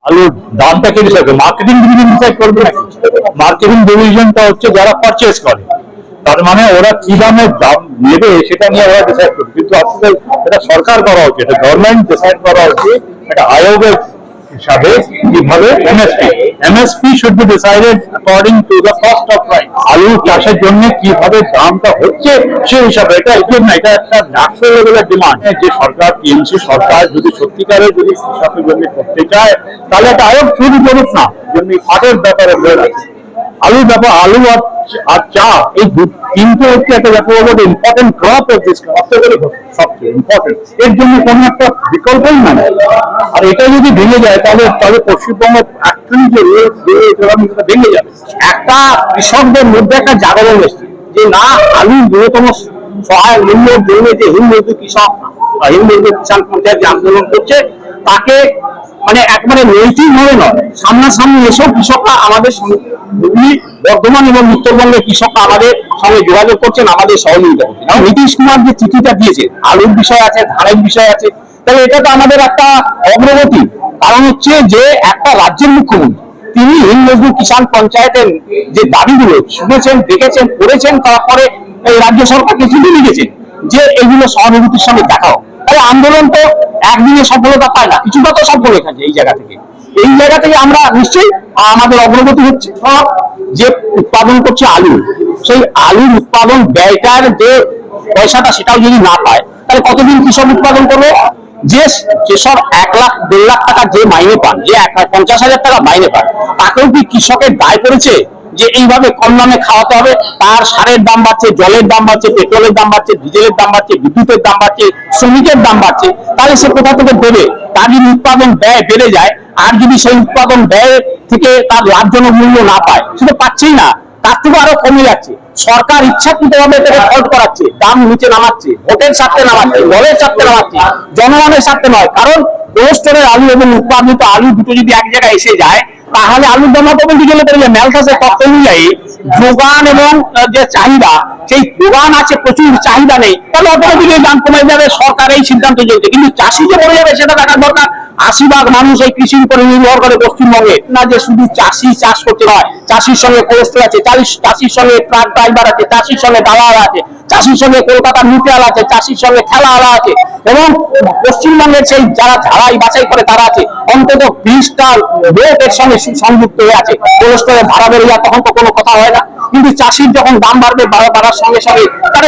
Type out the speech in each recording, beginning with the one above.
আলুর দামটাকে ডিসাইড করবে, marketing division decide করবে না। মার্কেটিং ডিভিশনটা হচ্ছে যারা পারচেস করে, তার মানে ওরা কি দামে দাম নেবে সেটা নিয়ে ওরা ডিসাইড করবে। কিন্তু আসলে এটা সরকার করা উচিত, এটা গভর্নমেন্ট ডিসাইড করা উচিত, এটা আয়োগের হিসাবে কিভাবে MSP should be decided according to the cost of price. আলু চাষের জন্য কিভাবে দামটা হচ্ছে সেই হিসাবে, এটা না, এটা একটা ন্যাশনাল লেভেলের ডিমান্ড। যে সরকার, টিএমসি সরকার যদি সত্যিকারের যদি কৃষকের জন্য করতে চায়, তাহলে একটা আয়োগ শুরু করুক না। যেমনি পাটের ব্যাপারে বলে আছে, আলুর ব্যাপার, আলু আর চা, এই তিনটে হচ্ছে একটা ব্যাপার হলো ইম্পর্টেন্ট ক্রপ অফ দিস, সবচেয়ে ইম্পর্টেন্ট। এর জন্য কোনো একটা বিকল্পই না। আর এটা যদি ভেঙে যায় তাহলে পশ্চিমবঙ্গ অ্যাকচুয়ালি যে ভেঙে যাবে। একটা কৃষকদের মধ্যে একটা জাগরণ এসছে যে না, আলু ন্যূনতম সহায়ক মূল্যের জন্য যে হিন্দ কৃষক, হিন্দ কিষাণ পঞ্চায়েত যে আন্দোলন করছে, তাকে মানে একবারে নৈতিক ভাবে নয়, সামনাসামনি এসব কৃষকরা আমাদের বর্ধমান এবং উত্তরবঙ্গের কৃষকরা আমাদের সঙ্গে যোগাযোগ করছেন, আমাদের সহযোগিতা করছেন। এবং নীতিশ কুমার যে চিঠিটা দিয়েছে, আলুর বিষয় আছে, ধানের বিষয় আছে, তাহলে এটা তো আমাদের একটা অগ্রগতি। কারণ হচ্ছে যে একটা রাজ্যের মুখ্যমন্ত্রী তিনি হিন্দ কিষাণ পঞ্চায়েতের যে দাবিগুলো শুনেছেন, দেখেছেন, করেছেন, তারপরে এই রাজ্য সরকারকে চিঠি লিখেছেন যে এগুলো সহানুভূতির সঙ্গে দেখাও। তাহলে আন্দোলন তো একদিনে সফলতা পায় না, কিছুটা তো সফল এখানে। এই জায়গা থেকে আমরা নিশ্চয়ই আমাদের অগ্রগতি হচ্ছে। যে উৎপাদন করছে আলু, সেই আলুর উৎপাদন ব্যয়টার যে পয়সাটা সেটাও যদি না পায়, তাহলে কতদিন কৃষক উৎপাদন করবে? যেসব 1 লাখ 1.5 লাখ টাকা যে মাইনে পান, যে 50,000 টাকা মাইনে পান, তাকেও কি কৃষকের দায় পড়েছে যে এইভাবে কম দামে খাওয়াতে হবে? তার সারের দাম বাড়ছে, জলের দাম বাড়ছে, পেট্রোলের দাম বাড়ছে, ডিজেলের দাম বাড়ছে, বিদ্যুতের দাম বাড়ছে, শ্রমিকের দাম বাড়ছে, তাহলে সে কোথা থেকে দেবে? তার যদি উৎপাদন ব্যয় বেড়ে যায়, আর যদি সেই উৎপাদন ব্যয় থেকে তার লাভজনক মূল্য না পায়, সে তো পাচ্ছেই না, তার থেকে আরো কমে যাচ্ছে। সরকার ইচ্ছাকৃতভাবে এটাকে ফল্ট করাচ্ছে, দাম নিচে নামাচ্ছে, ভোটের স্বার্থে নামাচ্ছে, দলের স্বার্থে নামাচ্ছে, জনগণের স্বার্থে নয়। কারণ কোল্ড আলু এবং উৎপাদিত আলু দুটো যদি এক জায়গায় এসে যায়, তাহলে আলুর দাম অটোমেটিক গেলে ম্যালথাসের তথ্য অনুযায়ী যোগান এবং যে চাহিদা, সেই যোগান আছে প্রচুর, চাহিদা নেই, তাহলে অটোমেটিক এই দাম কমে যাবে। সরকার এই সিদ্ধান্ত চলছে, কিন্তু চাষি যে মরে যাবে সেটা দেখার দরকার। 80% মানুষ এই কৃষির উপরে নির্ভর করে পশ্চিমবঙ্গে। না যে শুধু চাষি চাষ করতে হয়, চাষির সঙ্গে কোস্টাল আছে, চাষির সঙ্গে ট্রাক ড্রাইভার আছে, চাষির সঙ্গে দালাল আছে, চাষির সঙ্গে কলকাতার মিউচুয়াল আছে, চাষির সঙ্গে ঠেলাওয়ালা আছে, এবং পশ্চিমবঙ্গের সেই যারা ঝাড়াই বাছাই করে তারা আছে। অন্তত 20টা লোক এর সঙ্গে সংযুক্ত হয়ে আছে। কোস্টালে ভাড়া বেড়ে যায়, তখন তো কোনো কথা হয় না। কিন্তু চাষির যখন দাম বাড়বে, বাড়ার সঙ্গে সঙ্গে তার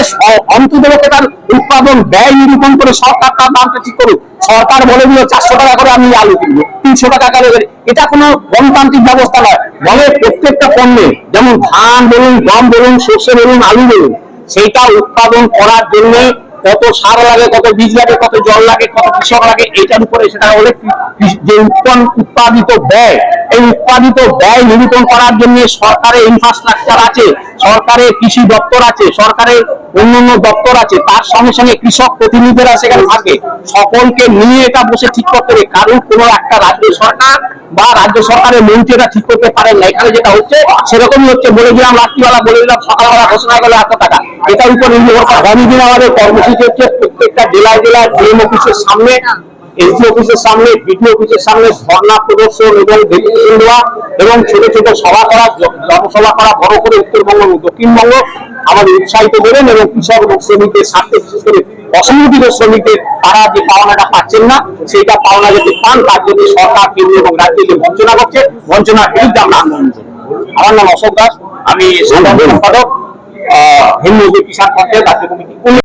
অন্তত তার উৎপাদন ব্যয় নিরূপণ করে সরকার তার দামটা ঠিক করুক। সরকার বলে দিল 400 টাকা করে আমি আলু কিনবো, 300 টাকা করে, এটা কোনো গণতান্ত্রিক ব্যবস্থা নয়। বলে প্রত্যেকটা পণ্যে, যেমন ধান বলুন, গম বলুন, সর্ষে বলুন, আলু বলুন, সেইটা উৎপাদন করার জন্য কত সার লাগে, কত বীজ লাগে, কত জল লাগে, কত কৃষক লাগে, এইটার উপরে সেটা হলে যে উৎপাদিত ব্যয়, এই উৎপাদিত ব্যয় নিরূপণ করার জন্য সরকারের ইনফ্রাস্ট্রাকচার আছে, সরকারের কৃষি দপ্তর আছে, সরকারের অন্যান্য দপ্তর আছে, তার সঙ্গে সঙ্গে কৃষক প্রতিনিধিরা সেখানে থাকে। সকলকে নিয়ে এটা বসে ঠিক করতে হবে। কারণ কোনো একটা রাজ্য সরকার বা রাজ্য সরকারের মন্ত্রীরা ঠিক করতে পারেন না। এখানে যেটা হচ্ছে সেরকমই হচ্ছে, বলে দিলাম রাত্রিবেলা, বলে দিলাম সকালবেলা, ঘোষণা করলে এত টাকা, এটার উপর নির্ভর করে। আগামী দিনে আমাদের কর্মসূচি হচ্ছে প্রত্যেকটা জেলায় ডিএম অফিসের সামনে, এসডি অফিসের সামনে, বিডিও অফিসের সামনে ধর্ণা প্রদর্শন এবং ডেপুটেশন দেওয়া, এবং ছোট ছোট সভা করা, জনসভা করা, বড় করে উত্তরবঙ্গ এবং দক্ষিণবঙ্গ আমাদের উৎসাহিত দেবেন। এবং কৃষক এবং শ্রমিকদের স্বার্থে, বিশেষ করে অসংগঠিত শ্রমিকদের, তারা যে পাওনাটা পাচ্ছেন না, সেইটা পাওনা যাতে পান, তার জন্য সরকার, কেন্দ্র এবং রাজ্যে যে বঞ্চনা করছে, বঞ্চনার বিরুদ্ধে আমরা আন্দোলন করব। আমার নাম অশোক দাস, আমি সাধারণ সম্পাদক হিন্দ কিষাণ পঞ্চায়েত রাজ্য কমিটি।